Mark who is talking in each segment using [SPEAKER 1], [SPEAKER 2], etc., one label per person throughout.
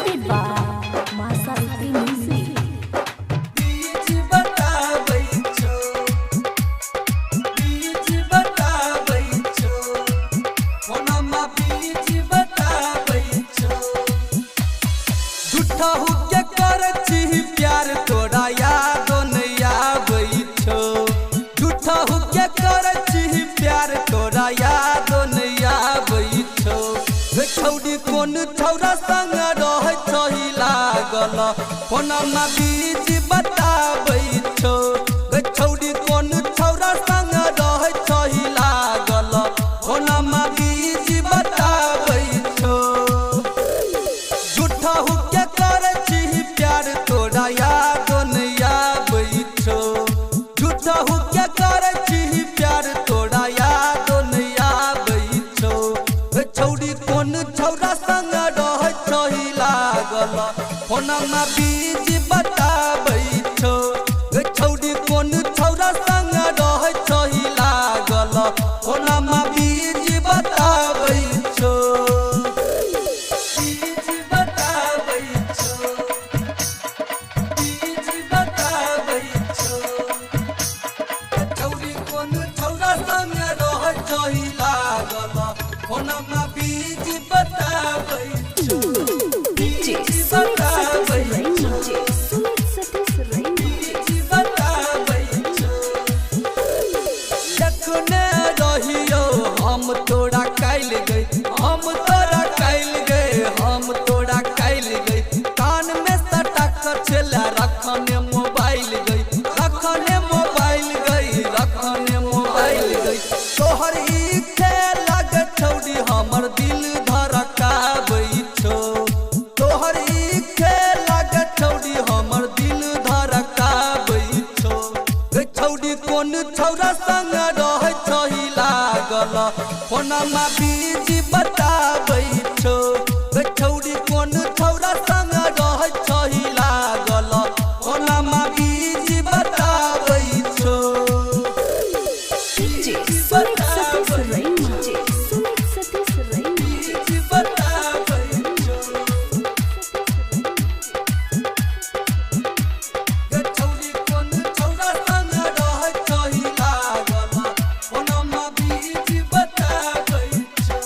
[SPEAKER 1] presented by Masa Riti Music.
[SPEAKER 2] प्यार तोरा याद नहीं आबै छो, झूठा होके करछि प्यार तोरा याद नहीं आबै छो। छौड़ी कोन छौरा संग रहै छही लागल फोनमा बीच बताबै छो। छौड़ी कोन छौरा संग रहै छही लागल फोनमा बीच बताबै छो। झूठा होके करछि प्यार तोरा याद नहीं आबै छो, झूठा होके करछि प्यार तोरा याद नहीं आबै छो। छौड़ी कोन छौरा संग रहै छही लागल फोनमा बीच बताबै छो। छौड़ी कोन छौरा संग रहै छही लागल फोनमा बीच बताबै छो।
[SPEAKER 1] DJ Sumit Satish Raina.
[SPEAKER 2] देखने रहियो हम तोरा कैल गए, हम तोरा कैल गए, हम तोरा कैल गए। कान में सटक छेला रखने मोबाइल गई, रखने मोबाइल गई, रखने मोबाइल गई। तोहर ई खेला गे छौड़ी हमर दिल धड़काबै छो, तोहर ई खेला गे छौड़ी हमर दिल धड़काबै छो। छौड़ी कोन छौरा संग रहै छही लागल फोनमा बीच बताबै छो। छौड़ी कोन छौरा संग रहै छही लागल फोनमा बीच बताबै छो।
[SPEAKER 1] DJ Sumit Satish Raina. Sumit Satish Raina.
[SPEAKER 2] बताबै छो। छौड़ी कोन छौरा संग रहै छही लागल फोनमा बीच बताबै छो।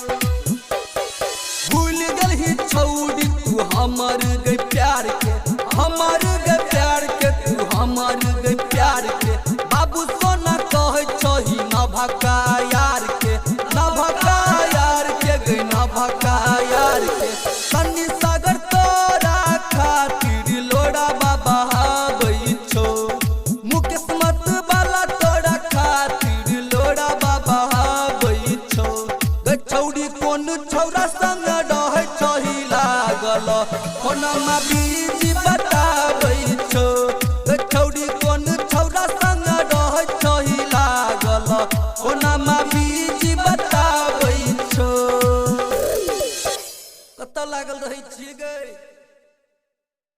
[SPEAKER 2] भूल गेलही छौड़ी तू हमर गई प्यार के, हमर गई प्यार के, तू हमर गई प्यार के। बाबू सोना कहै छही न भका यार के, न भका यार के गई, न भका यार के। सन्नी सागर तोरा खातिर लोड़ा बाबा हाबै छो, मुकेश मत वाला तोरा खातिर लोड़ा बाबा हाबै छो। छौड़ी कोन छौरा संग रहै छही लागल फोनमा बीच बताबै छो। छौड़ी कोन छौरा संग रहै छही लागल फोनमा बीच बताबै छो। कतऽ लागल रहै छियै गे।